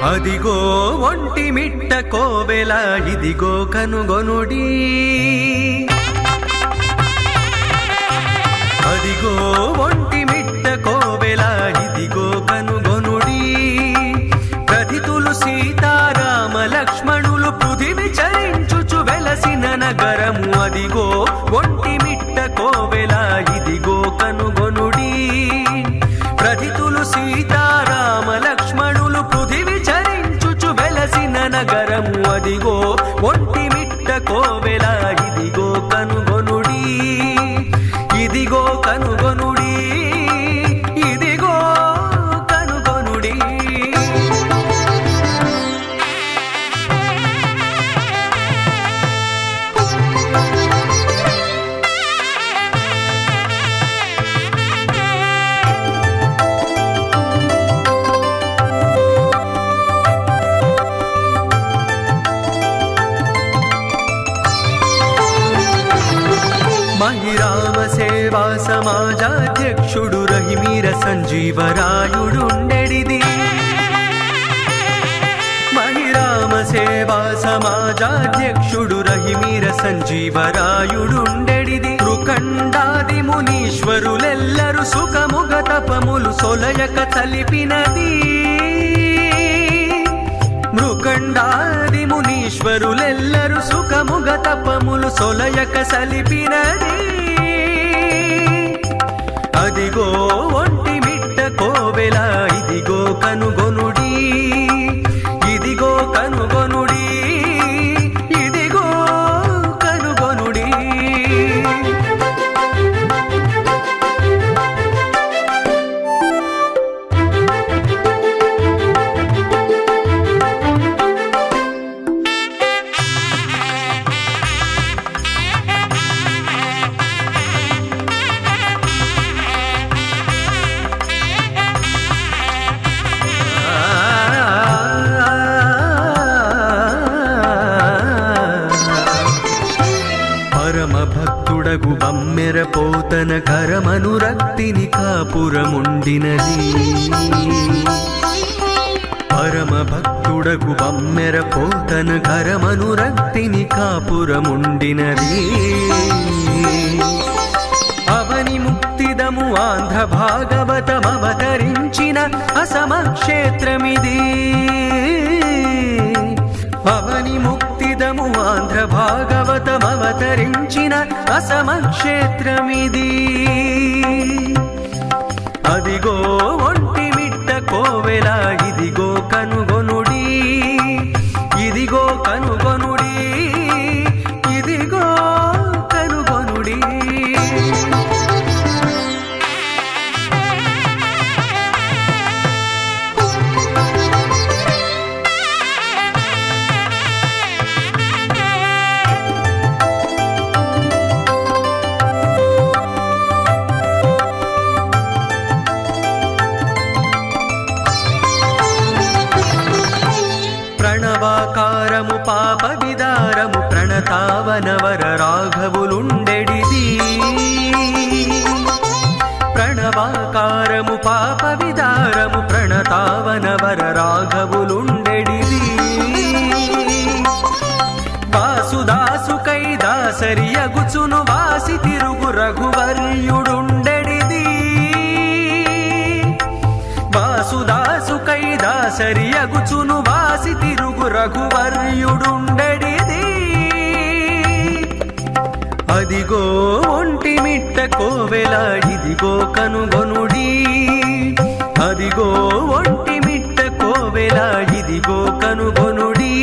అదిగో ఒంటి మిట్ట కోవెల ఇదిగో కనుగొనుడి, అదిగో ఒంటి మిట్ట కోవెల ఇదిగో కనుగొనుడి. ప్రతితులు సీతారామ లక్ష్మణులు పృథివి చరించుచు వెలసిన నగరము అదిగో ఒంటి మిట్ట కోవెల ఇదిగో కనుగొనుడి. ప్రతితులు సీతారామ లక్ష్మణులు పృథివి చరించుచు వెలసిన నగరము అదిగో ఒంటి మిట్ట కోవెల ఇదిగో కనుగొనుడి, ఇదిగో కనుగొనుడి, ఇదిగో కనుగొనుడి. మహిరామ సేవా సమాజాధ్యక్షుడు రహిమీర సంజీవరాయుడుండెడిది. మహిరామ సేవా సమాజాధ్యక్షుడు రహిమీర సంజీవరాయుడుండెడిది. రుకండాది మునీశ్వరులెల్లరు సుఖముగ తపములు సొలయక తలిపినది. మృకండాది మునీశ్వరులెల్లరు సుఖముగ తపములు సొలయక సలిపినది. అదిగో ఒంటి మిట్ట కోవెల ఇదిగో కనుగొనుడి, ఇదిగో కనుగొనుడి, ఇదిగో కనుగొనుడి. భక్తుడగు బమ్మెర పోతన కరమనురక్తిని కాపురముండినది. పరమ భక్తుడగు బమ్మెర పోతన కరమనురక్తిని కాపురముండినది. అవని ముక్తిదము ఆంధ్ర భాగవతమవతరించిన అసమక్షేత్రమిది. అవని ముక్తిదము ఆంధ్ర భాగవతమవతరించిన అసమక్షేత్రమిది. అదిగో ఒంటి మిట్ట కోవెల ఇదిగో కనుగొనుడి, ఇదిగో కనుగొనుడి, ఇదిగో కనుగొనుడి. ప్రణవాకారము పాప విదారము ప్రణతావనవర రాఘవులుండెడిది. ప్రణవాకారము పాప విదారము ప్రణతావనవర రాఘవులుండెడిది. వాసుదాసు కైదాసరి అగుచును వాసి తిరుగు రఘువర్యుడుండెడిది. వాసుదాసు కైదాసరి అగుచును వాసి తిరుగు రఘువర్యుడుండెడిది. అదిగో ఒంటి మిట్ట కోవెల ఇదిగో కనుగొనుడి, అదిగో ఒంటి మిట్ట కోవెల ఇదిగో కనుగొనుడి.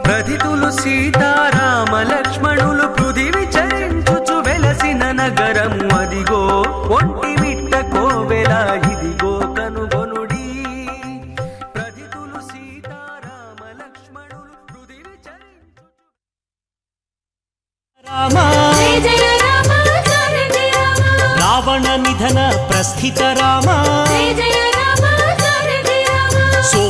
ప్రతితులు సీతారామ లక్ష్మణులు పృథివి చరించుచు వెలసిన నగరము అదిగో ఒంటి మిట్ట కోవెల ఇదిగో కనుగొనుడి. ప్రతితులు సీతారామ లక్ష్మణులు పృథివి చరించుచు రావణ నిధన ప్రస్థిత రామ, జయ జయ రామ, జయ జయ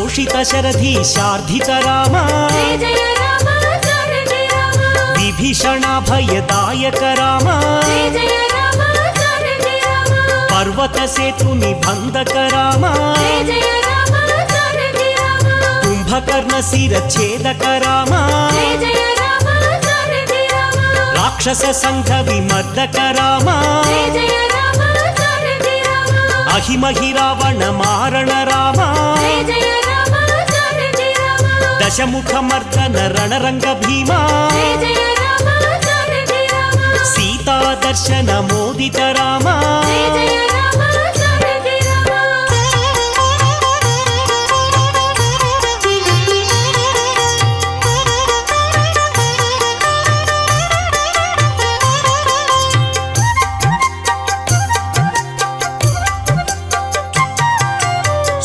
शोषित शरधि शार्धित राम जय जय राम शारदे राम विभीषणाभयदायक राम जय जय राम शारदे राम पर्वत सेतु निबन्धक राम जय जय राम शारदे राम कुम्भकर्ण शिरच्छेदक राम जय जय राम शारदे राम राक्षस संघ विमर्दक राम जय जय राम शारदे राम अहिमहि रावण मारण राम जय जय राम शारदे राम दशमुख मर्दन रणरंग भीमा जय जय राम शारदे राम सीता दर्शन मोदित राम जय जय राम शारदे राम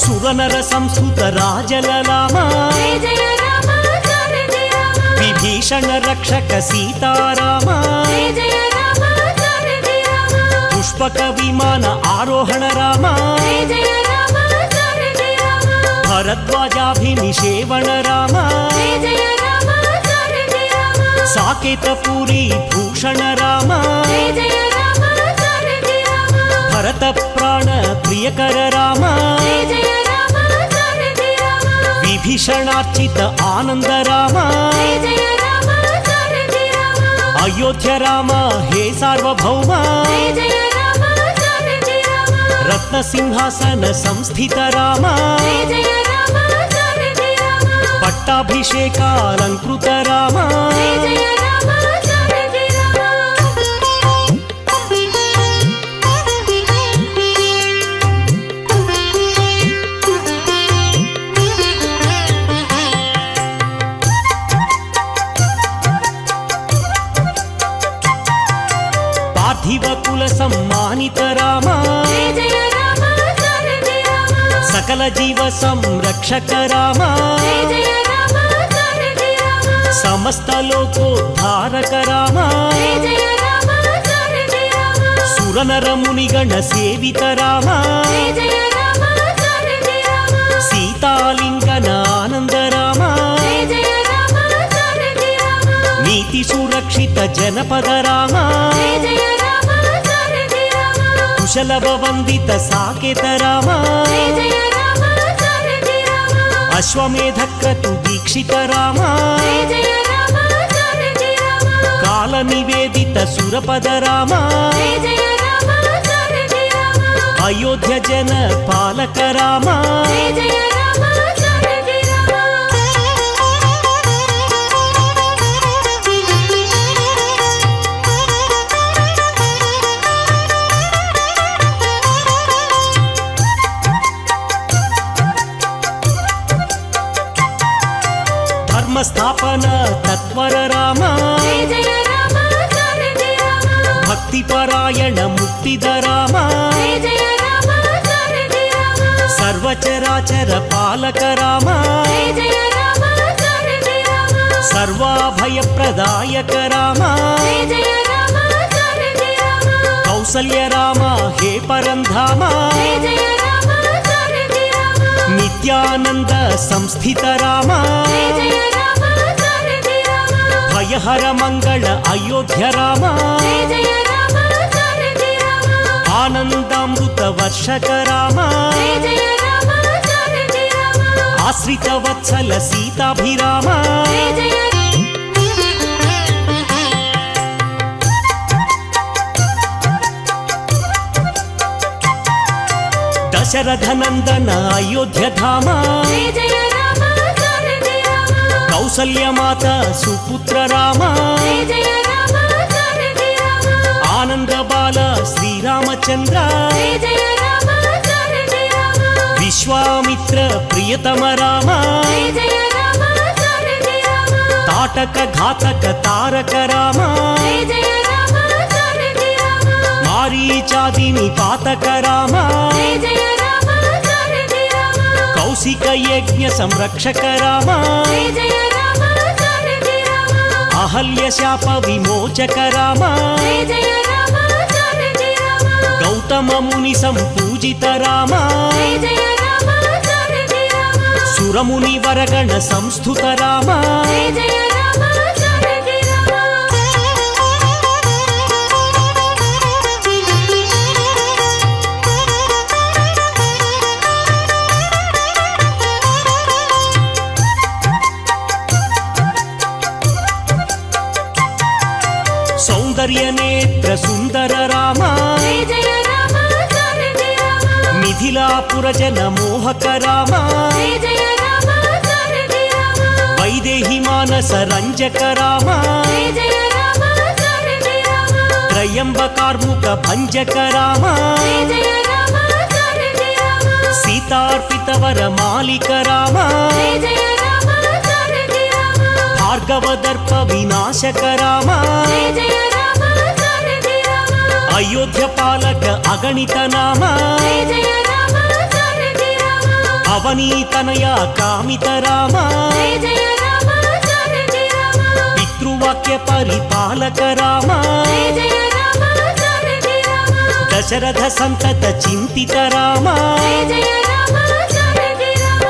सुरनर संस्कृत राजललाम जय जय राम शारदे राम विभीषण रक्षक सीताराम जय जय राम शारदे राम पुष्पक विमान आरोहण राम जय जय राम शारदे राम भरद्वाजाभिनिषेवण राम जय जय राम शारदे राम साकेतपुरी भूषण राम जय जय राम शारदे राम भरत प्राण प्रियकर राम जय जय राम शारदे राम विभीषणार्चित आनंद राम जय जय राम शारदे राम अयोध्य राम हे सार्वभौम जय जय राम शारदे राम रत्न सिंहासन संस्थित राम जय जय राम शारदे राम पट्टाभिषेकालंकृत राम जय जय राम शारदे राम पार्थिव कुल सम्मानित राम जय जय राम शारदे राम सकल जीव संरक्षक राम जय जय राम शारदे राम समस्त लोकोद्धारक राम जय जय राम शारदे राम सुरनर मुनिगण सेवित राम जय जय राम शारदे राम सीतालिंगन आनंद राम जय जय राम शारदे राम नीति सुरक्षित जनपद राम जय जय राम शारदे राम कुशलभ वंदित साकेत राम जय जय राम शारदे राम अश्वमेध क्रतु दीक्षित राम जय जय राम शारदे राम काल निवेदित सुरपद राम जय जय राम शारदे राम अयोध्य जन पालक राम जय जय राम शारदे राम धर्म स्थापन तत्वर राम जय जय राम शारदे राम भक्ति परायण मुक्तिद राम जय जय राम शारदे राम सर्वचराचर पालक राम जय जय राम शारदे राम सर्वाभय प्रदायक राम जय जय राम शारदे राम कौसल्य राम हे परंधाम जय जय राम शारदे राम नित्यानंद संस्थित राम जय जय राम शारदे राम भयहर मंगल अयोध्य राम जय जय राम शारदे राम आनंदामृत वर्षक राम जय जय राम शारदे राम आश्रित वत्सल सीताभिराम जय जय दशरथ नंदन अयोध्य धाम जय जय राम शारदे राम कौसल्य माता सुपुत्र राम जय जय राम शारदे राम आनंद बाल श्रीरामचंद्र जय जय राम शारदे राम विश्वामित्र प्रियतम राम जय जय राम शारदे राम ताटक घातक तारक राम जय जय राम शारदे राम मारीचादि निपातक राम जय जय राम शारदे राम कौशिक यज्ञ संरक्षक राम जय जय राम शारदे राम अहल्य शाप विमोचक राम जय जय राम शारदे राम गौतम मुनि संपूजित राम जय जय राम शारदे राम సురమునివరగణ సంస్థుత రామ జయ జయ రామ జానకి రామ సౌందర్య నేత్ర సుందర రామ జయ జయ రామ జానకి రామ మిథిలాపుర జన మోహక రామ జయ జయ రామ జానకి రామ వైదేహి మానస రంజక రామ జయ జయ రామ జానకి రామ త్రయంబకార్ముక భంజక రామ జయ జయ రామ జానకి రామ సీతార్పిత వర మాలిక రామ జయ జయ రామ జానకి రామ భార్గవ దర్ప వినాశక రామ జయ జయ రామ జానకి రామ అయోధ్య పాలక అగణిత నామ జయ జయ రామ జానకి రామ అవనీతనయ కామిత రామ జయ జయ రామ జానకి రామ పితృవాక్య పరిపాలక రామ జయ జయ రామ జానకి రామ దశరథ సంతత చింతిత రామ జయ జయ రామ జానకి రామ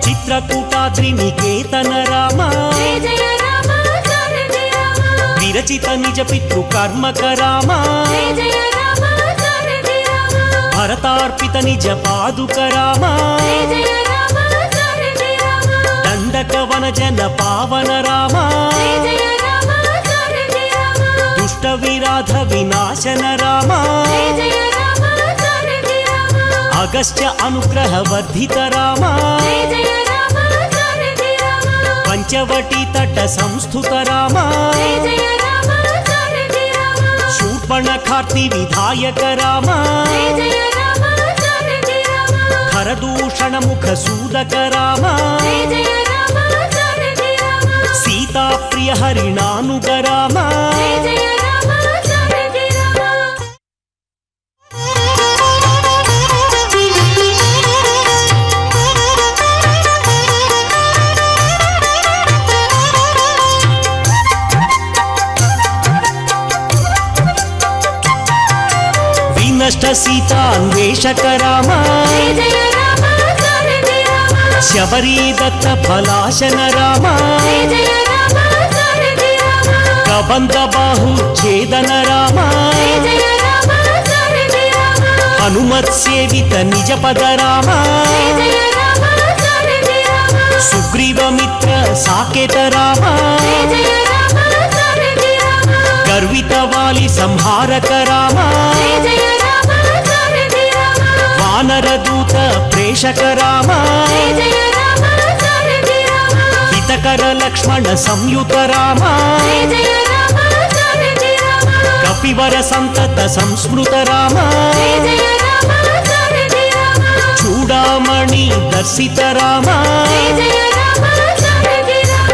చిత్రకూటాద్రి నికేతన రామ జయ జయ రామ జానకి రామ విరచిత నిజ పితృకర్మక రామ జయ జయ రామ జానకి రామ భరతార్పిత నిజ పాదుక రామ జయ జయ రామ జానకి రామ దండక వన జన పావన రామ జయ జయ రామ జానకి రామ దుష్ట విరాధ వినాశన రామ జయ జయ రామ జానకి రామ అగస్త్య అనుగ్రహ వర్ధిత రామ జయ జయ రామ జానకి రామ పంచవటి తట సంస్థుత రామ జయ జయ రామ జానకి రామ శూర్పణఖార్తి విధాయక రామ జయ జయ రామ జానకి రామ ఖరదూషణ ముఖ సూదక రామ జయ జయ రామ జానకి రామ సీతా ప్రియ హరిణానుగ రామ జయ జయ రామ జానకి రామ వినష్ట సీతాన్వేషక రామ జయ జయ రామ జానకి రామ శబరీ దత్త ఫలాశన రామ జయ జయ రామ జానకి రామ కబంధ బాహు ఛేదన రామ జయ జయ రామ జానకి రామ హనుమత్ సేవిత నిజ పద రామ జయ జయ రామ జానకి రామ సుగ్రీవ మిత్ర సాకేత రామ జయ జయ రామ జానకి రామ గర్విత వాలి సంహారక రామ జయ జయ రామ జానకి రామ వానర దూత ప్రేషక రామ జయ జయ రామ జానకి రామ హితకర లక్ష్మణ సంయుత రామ జయ జయ రామ జానకి రామ కపివర సంతత సంస్మృత రామ జయ జయ రామ జానకి రామ చూడామణి దర్శిత రామ జయ జయ రామ జానకి రామ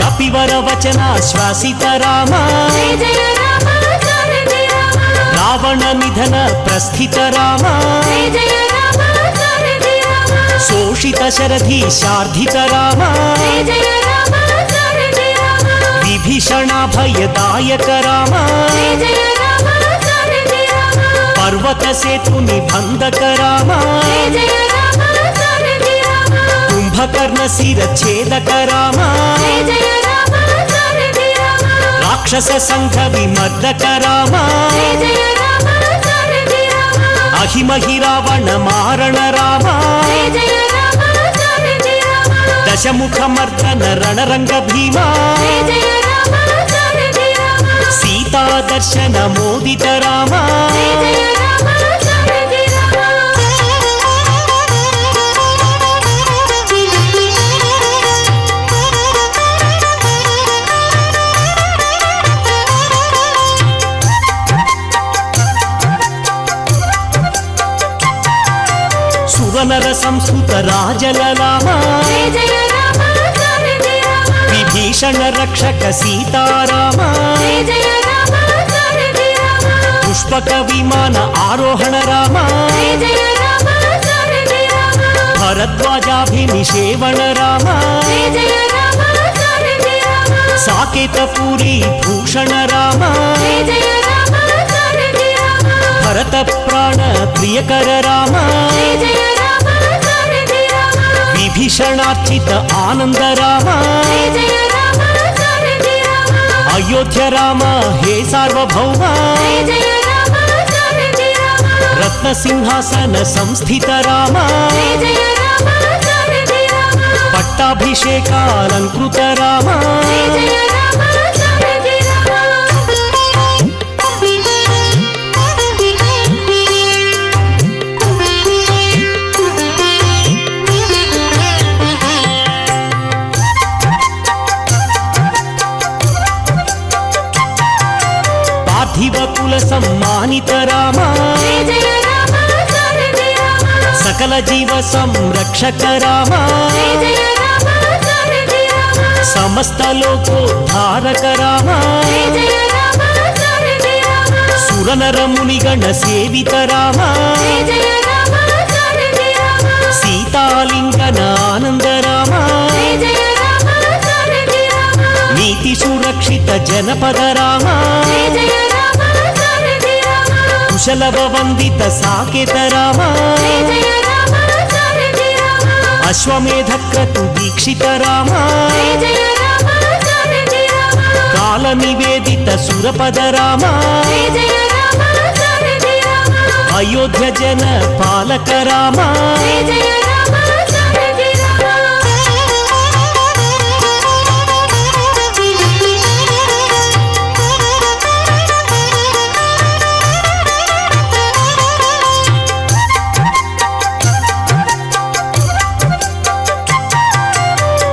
కపివర వచన శ్వాసిత రామ జయ జయ రామ జానకి రామ రావణ నిధన ప్రస్థిత రామ జయ జయ రామ జానకి రామ శోషిత శరధి శార్ధిత రామ జయ జయ రామ జానకి రామ విభీషణ భయదాయక రామ జయ జయ రామ జానకి రామ పర్వత సేతు నిబంధక రామ జయ జయ రామ జానకి రామ కుంభకర్ణ శిరఛేదక రామ జయ జయ రామ జానకి రామ రాక్షస సంఘ విమర్దక రామ జయ జయ రామ జానకి రామ అహిమహి రావణ మారణ రామ జయ జయ రామ జానకి రామ దశముఖ మర్దన రణరంగ భీమ జయ జయ రామ జానకి రామ సీతా దర్శన మోదిత రామ జయ జయ రామ జానకి రామ సురన వానర సంస్కృత రాజలలామ జయ జయ రామ జానకి రామ విభీషణ రక్షక సీతారామ జయ జయ రామ జానకి రామ పుష్పక విమాన ఆరోహణ రామ జయ జయ రామ జానకి రామ భరద్వాజాభినిషేవణ రామ జయ జయ రామ జానకి రామ సాకేతపురి భూషణ రామ జయ జయ రామ జానకి రామ భరత ప్రాణ ప్రియకర రామ జయ జయ రామ జానకి రామ విభీషణార్చిత ఆనంద రామ జయ జయ రామ జానకి రామ అయోధ్య రామ హే సార్వభౌమ జయ జయ రామ జానకి రామ రత్న సింహాసన సంస్థిత రామ జయ జయ రామ జానకి రామ పట్టాభిషేకాలంకృత రామ జయ జయ రామ జానకి పార్థివ కుల సమ్మానిత రామ జయ జయ రామ జానకి రామ సకల జీవ సంరక్షక రామ జయ జయ రామ జానకి రామ సమస్త లోకోద్ధారక రామ జయ జయ రామ జానకి రామ సురనర మునిగణ సేవిత రామ జయ జయ రామ జానకి రామ సీతాలింగన ఆనంద రామ జయ జయ రామ జానకి రామ నీతి సురక్షిత జనపద రామ జయ జయ రామ జానకి రామ కుశలవ వందిత సాకేత రామ జయ జయ రామ జానకి రామ అశ్వమేధ క్రతు దీక్షిత రామ జయ జయ రామ జానకి రామ కాల నివేదిత సురపద రామ జయ జయ రామ జానకి రామ అయోధ్య జన పాలక రామ జయ జయ రామ జానకి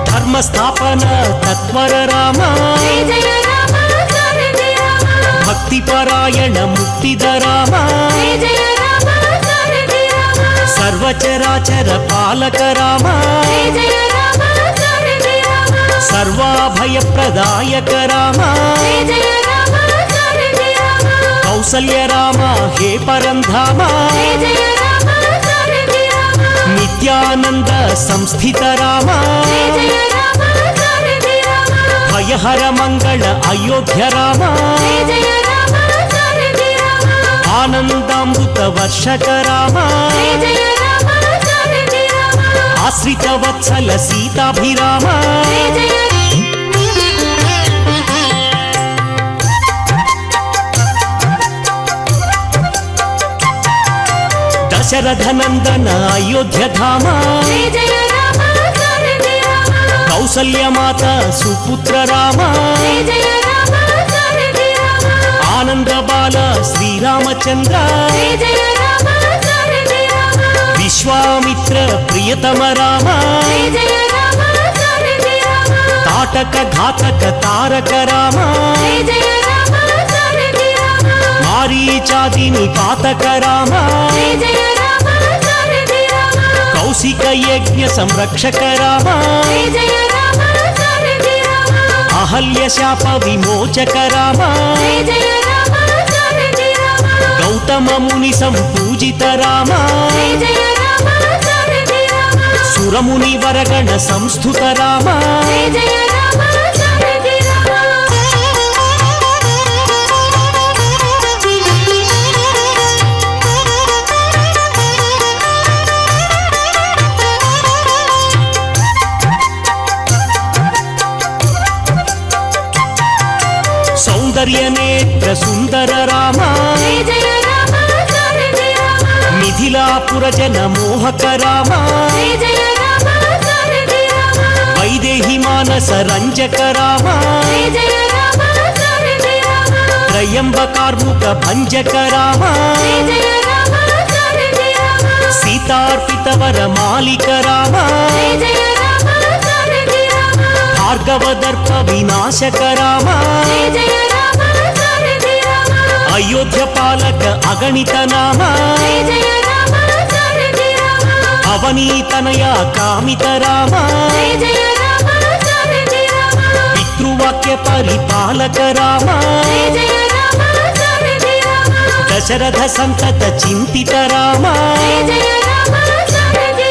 ధర్మస్థాపన తత్వర రామ జయ జయ రామ జానకి రామ భక్తి పరాయణ ముక్తిద రామ జయ జయ రామ జానకి రామ సర్వచరాచర పాలక రామ జయ జయ రామ జానకి రామ సర్వాభయ ప్రదాయక రామ జయ జయ రామ జానకి రామ కౌసల్య రామ హే పరంధామ జయ జయ రామ జానకి రామ నిత్యానంద సంస్థిత రామ జయ జయ రామ జానకి రామ భయహర మంగళ అయోధ్య రామ జయ జయ రామ జానకి రామ ఆనందామృత వర్షక రామ జయ జయ రామ జానకి రామ ఆశ్రిత వత్సల సీతాభిరామ జయ జయ దశరథ నందన అయోధ్య ధామ జయ జయ రామ జానకి రామ కౌసల్య మాత సుపుత్ర రామ జయ జయ రామ జానకి రామ ఆనంద బాల శ్రీరామచంద్ర జయ జయ రామ జానకి రామ విశ్వామిత్ర ప్రియతమ రామ జయ జయ రామ జానకి రామ తాటక ఘాతక తారక రామ జయ జయ రామ జానకి రామ మారీచాదిని పాతక రామ జయ జయ రామ జానకి రామ కౌశిక యజ్ఞ సంరక్షక రామ జయ జయ రామ జానకి రామ అహల్య శాప విమోచక రామ జయ జయ రామ జానకి రామ గౌతమ ముని సంపూజిత రామ జయ జయ రామ జానకి రామ సురముని వరగణ సంస్థుత రామ జయ జయ రామ జానకి రామ సౌందర్య నేత్ర సుందర రామ జయ జయ రామ జానకి రామ మిథిలాపుర జన మోహక రామ జయ జయ రామ జానకి రామ వైదేహి మానస రంజక రామ జయ జయ రామ జానకి రామ త్రయంబకార్ముక భంజక రామ జయ జయ రామ జానకి రామ సీతార్పిత వర మాలిక రామ జయ జయ రామ జానకి రామ భార్గవ దర్ప వినాశక రామ జయ జయ రామ జానకి రామ అయోధ్య పాలక అగణిత నామ జయ జయ రామ జానకి రామ ಅವನೀತನಯ ಕಾಮಿತ ರಾಮ ಜಯ ಜಯ ರಾಮ ಜಾನಕಿ ರಾಮ ಪಿತೃವಾಕ್ಯ ಪರಿಪಾಲಕ ರಾಮ ಜಯ ಜಯ ರಾಮ ಜಾನಕಿ ರಾಮ ದಶರಥ ಸಂತತ ಚಿಂತಿತ ರಾಮ ಜಯ ಜಯ ರಾಮ ಜಾನಕಿ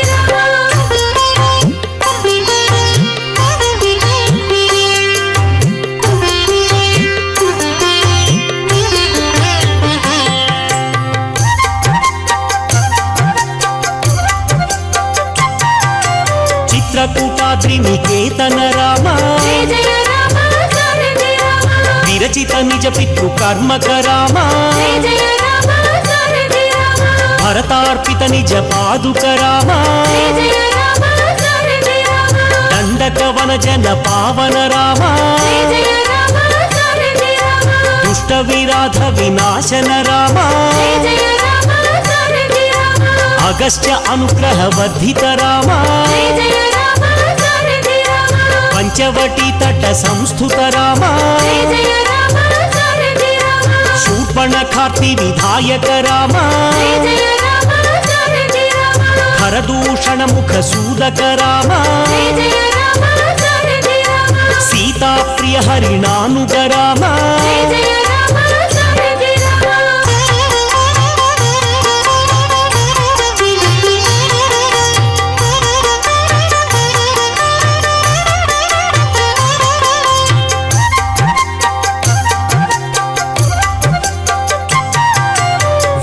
ಚಿತ್ರಕೂಟಾದ್ರಿ ನಿಕೇತನ ರಾಮ ಜಯ ಜಯ ರಾಮ ಜಾನಕಿ ರಾಮ ವಿರಚಿತ ನಿಜ ಪಿತೃ ಕರ್ಮಕ ರಾಮ ಜಯ ಜಯ ರಾಮ ಜಾನಕಿ ರಾಮ ಭರತಾರ್ಪಿತ ನಿಜ ಪಾದುಕ ರಾಮ ಜಯ ಜಯ ರಾಮ ಜಾನಕಿ ರಾಮ ದಂಡಕವನ ಜನ ಪಾವನ ರಾಮ ಜಯ ಜಯ ರಾಮ ಜಾನಕಿ ರಾಮ ದುಷ್ಟ ವಿರಾಧ ವಿನಾಶನ ರಾಮ ಜಯ ಜಯ ರಾಮ ಜಾನಕಿ ರಾಮ ಅಗಸ್ತ್ಯ ಅನುಗ್ರಹ ವರ್ಧಿತ ರಾಮ ಜಯ ಜಯ ರಾಮ ಜಾನಕಿ ರಾಮ ಪಂಚವಟಿ ತಟ ಸಂಸ್ಥುತ ರಾಮ ಜಯ ಜಯ ರಾಮ ಜಾನಕಿ ರಾಮ ಶೂರ್ಪಣಖಾರ್ತಿ ವಿಧಾಯಕ ರಾಮ ಜಯ ಜಯ ರಾಮ ಜಾನಕಿ ರಾಮ ಹರದೂಷಣ ಮುಖ ಸೂದಕ ರಾಮ ಜಯ ಜಯ ರಾಮ ಜಾನಕಿ ರಾಮ ಸೀತಾ ಪ್ರಿಯ ಹರಿಣಾನುಗ ರಾಮ ಜಯ ಜಯ ರಾಮ ಜಾನಕಿ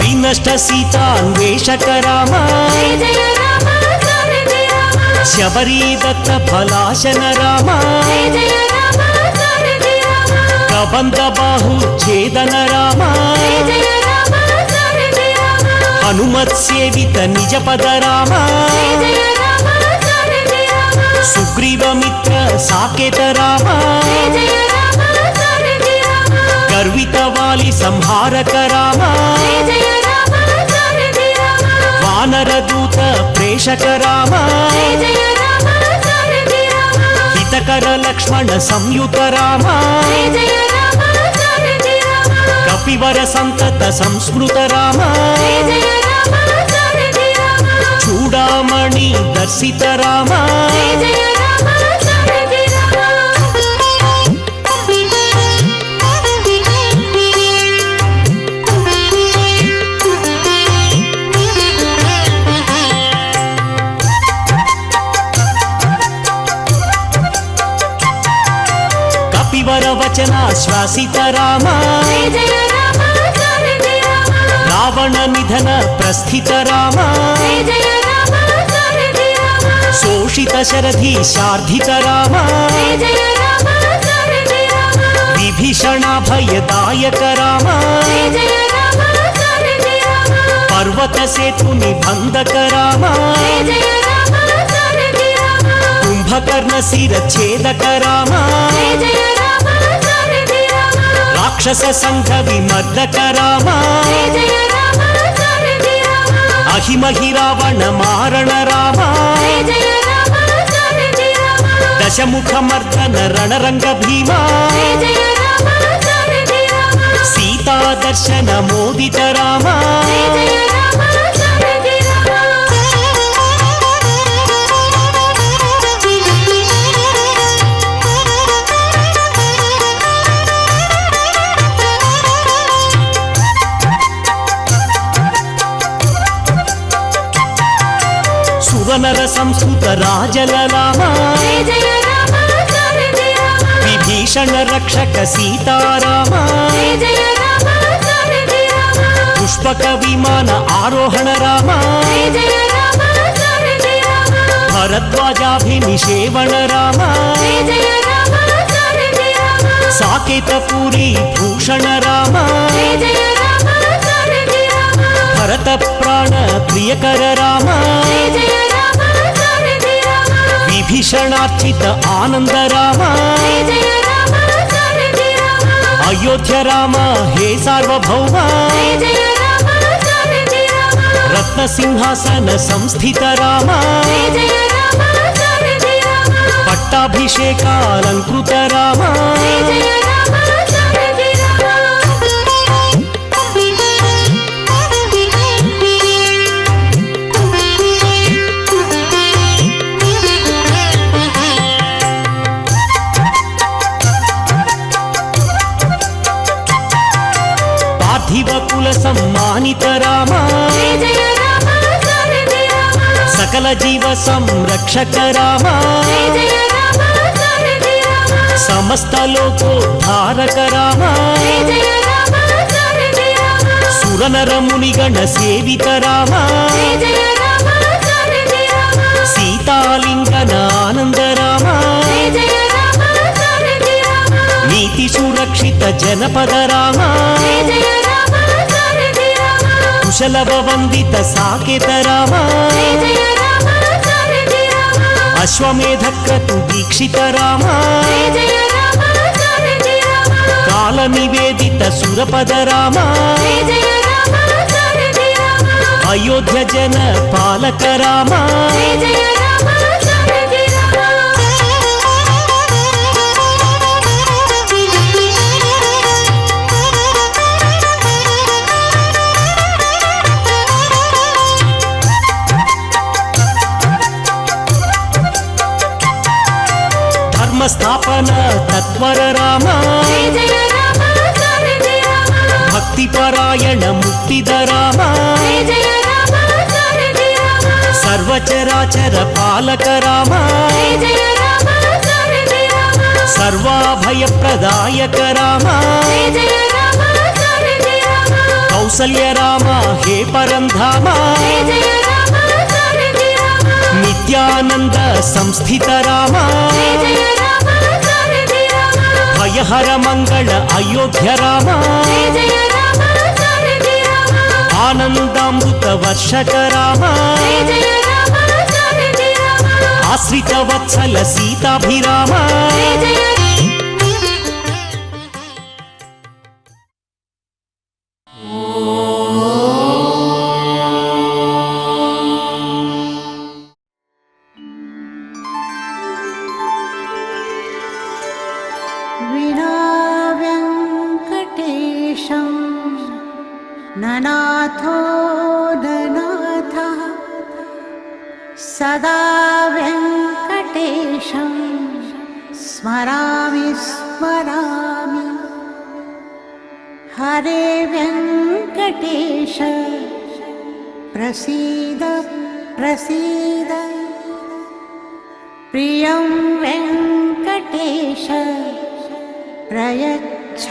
ವಿನಷ್ಟ ಸೀತಾನ್ವೇಷಕ ರಾಮ ಜಯ ಜಯ ರಾಮ ಜಾನಕಿ ರಾಮ ಶಬರಿ ದತ್ತ ಫಲಾಶನ ರಾಮ ಜಯ ಜಯ ರಾಮ ಜಾನಕಿ ರಾಮ ಕಬಂಧ ಬಾಹು ಛೇದನ ರಾಮ ಜಯ ಜಯ ರಾಮ ಜಾನಕಿ ರಾಮ ಹನುಮತ್ ಸೇವಿತ ನಿಜ ಪದ ರಾಮ ಜಯ ಜಯ ರಾಮ ಜಾನಕಿ ರಾಮ ಸುಗ್ರೀವ ಮಿತ್ರ ಸಾಕೇತ ರಾಮ ಜಯ ಜಯ ರಾಮ ಜಾನಕಿ ರಾಮ ಗರ್ವಿತ ವಾಲಿ ಸಂಹಾರಕ ರಾಮ ಜಯ ಜಯ ರಾಮ ಜಾನಕಿ ರಾಮ ವಾನರ ದೂತ ಪ್ರೇಷಕ ರಾಮ ಜಯ ಜಯ ರಾಮ ಜಾನಕಿ ರಾಮ ಹಿತಕರ ಲಕ್ಷ್ಮಣ ಸಂಯುತ ರಾಮ ಜಯ ಜಯ ರಾಮ ಜಾನಕಿ ರಾಮ ಕಪಿವರ ಸಂತತ ಸಂಸ್ಮೃತ ರಾಮ ಜಯ ಜಯ ರಾಮ ಜಾನಕಿ ರಾಮ ಚೂಡಾಮಣಿ ದರ್ಶಿತ ರಾಮ ಜಯ ಜಯ ರಾಮ ಜಾನಕಿ ಕಪಿವರ ವಚನ ಶ್ವಾಸಿತ ರಾಮ ಜಯ ಜಯ ರಾಮ ಜಾನಕಿ ರಾಮ ರಾವಣ ನಿಧನ ಪ್ರಸ್ಥಿತ ರಾಮ ಜಯ ಜಯ ರಾಮ ಜಾನಕಿ ರಾಮ ಶೋಷಿತ ಶರಧಿ ಶಾರ್ಧಿತ ರಾಮ ಜಯ ಜಯ ರಾಮ ಜಾನಕಿ ರಾಮ ವಿಭೀಷಣ ಭಯದಾಯಕ ರಾಮ ಜಯ ಜಯ ರಾಮ ಜಾನಕಿ ರಾಮ ಪರ್ವತ ಸೇತು ನಿಬಂಧಕ ರಾಮ ಜಯ ಜಯ ರಾಮ ಜಾನಕಿ ರಾಮ ಕುಂಭಕರ್ಣ ಶಿರಚ್ಛೇದಕ ರಾಮ ಜಯ ಜಯ ರಾಮ ಜಾನಕಿ ರಾಮ ರಾಕ್ಷಸ ಸಂಘ ವಿಮರ್ದಕ ರಾಮ ಜಯ ಜಯ ರಾಮ ಜಾನಕಿ ರಾಮ ಅಹಿಮಹಿ ರಾವಣ ಮಾರಣ ರಾಮ ಜಯ ಜಯ ರಾಮ ಜಾನಕಿ ರಾಮ ದಶಮುಖ ಮರ್ದನ ರಣರಂಗ ಭೀಮ ಜಯ ಜಯ ರಾಮ ಜಾನಕಿ ರಾಮ ಸೀತಾ ದರ್ಶನ ಮೋದಿತ ರಾಮ ಜಯ ಜಯ ರಾಮ ಜಾನಕಿ ರಾಮ ಸುರನರ ಸಂಸ್ಕೃತ ರಾಜಲಲಾಮ ಜಯ ಜಯ ರಾಮ ಜಾನಕಿ ರಾಮ ವಿಭೀಷಣ ರಕ್ಷಕ ಸೀತಾರಾಮ ಜಯ ಜಯ ರಾಮ ಜಾನಕಿ ರಾಮ ಪುಷ್ಪಕ ವಿಮಾನ ಆರೋಹಣ ರಾಮ ಜಯ ಜಯ ರಾಮ ಜಾನಕಿ ರಾಮ ಭರದ್ವಾಜಾಭಿನಿಷೇವಣ ರಾಮ ಜಯ ಜಯ ರಾಮ ಜಾನಕಿ ರಾಮ ಸಾಕೇತ ಪೂರಿ ಭೂಷಣ ರಾಮ ಜಯ ಜಯ ರಾಮ ಜಾನಕಿ ರಾಮ ಭರತ ಪ್ರಾಣ ಪ್ರಿಯಕರ ರಾಮ ಜಯ ಜಯ ರಾಮ ಜಾನಕಿ ರಾಮ ವಿಭೀಷಣಾರ್ಚಿತ ಆನಂದ ರಾಮ ಜಯ ಜಯ ರಾಮ ಜಾನಕಿ ರಾಮ ಅಯೋಧ್ಯ ರಾಮ ಹೇ ಸಾರ್ವಭೌಮ ಜಯ ಜಯ ರಾಮ ಜಾನಕಿ ರಾಮ ರತ್ನ ಸಿಂಹಾಸನ ಸಂಸ್ಥಿತ ರಾಮ ಜಯ ಜಯ ರಾಮ ಜಾನಕಿ ರಾಮ ಪಟ್ಟಾಭಿಷೇಕ ಅಲಂಕೃತ ರಾಮ ಜಯ ಜಯ ರಾಮ ಜಾನಕಿ ರಾಮ రహిత రామ జయ జయ రామ స్వామి రామ సకల జీవ సంరక్షక రామ జయ జయ రామ స్వామి రామ సమస్త లోకోద్ధారక రామ జయ జయ రామ స్వామి రామ సురనర మునిగణ సేవిత రామ జయ జయ రామ స్వామి రామ సీతాలింగన ఆనంద రామ జయ జయ రామ స్వామి రామ నీతి సురక్షిత జనపద రామ జయ జయ రామ స్వామి రామ కుశలవ వందిత సాకేత రామ జయ జయ రామ స్వామి రామ అశ్వమేధ క్రతు దీక్షిత రామ జయ జయ రామ స్వామి రామ కాల నివేదిత సురపద రామ జయ జయ రామ స్వామి రామ అయోధ్య జన పాలక రామ జయ జయ రామ స్వామి రామ ధర్మస్థాపన తత్వర రామ జయ జయ రామ స్వామి రామ భక్తి పరాయణ ముక్తిద రామ జయ జయ రామ స్వామి రామ సర్వచరాచర పాలక రామ జయ జయ రామ స్వామి రామ సర్వాభయ ప్రదాయక రామ జయ జయ రామ స్వామి రామ కౌసల్య రామ హే పరంధామ జయ జయ రామ స్వామి రామ నిత్యానంద సంస్థిత రామ జయ జయ రామ స్వామి రామ భయహర మంగళ అయోధ్య రామ జయ జయ రామ స్వామి రామ ఆనందామృత వర్షక రామ జయ జయ రామ స్వామి రామ ఆశ్రిత వత్సల సీతాభిరామ జయ జయ विना वेङ्कटेशं ननाथो ननाथः सदा वेङ्कटेशं स्मरामि स्मरामि हरे वेङ्कटेश प्रसीद प्रसीद प्रियं वेङ्कटेश प्रयच्छ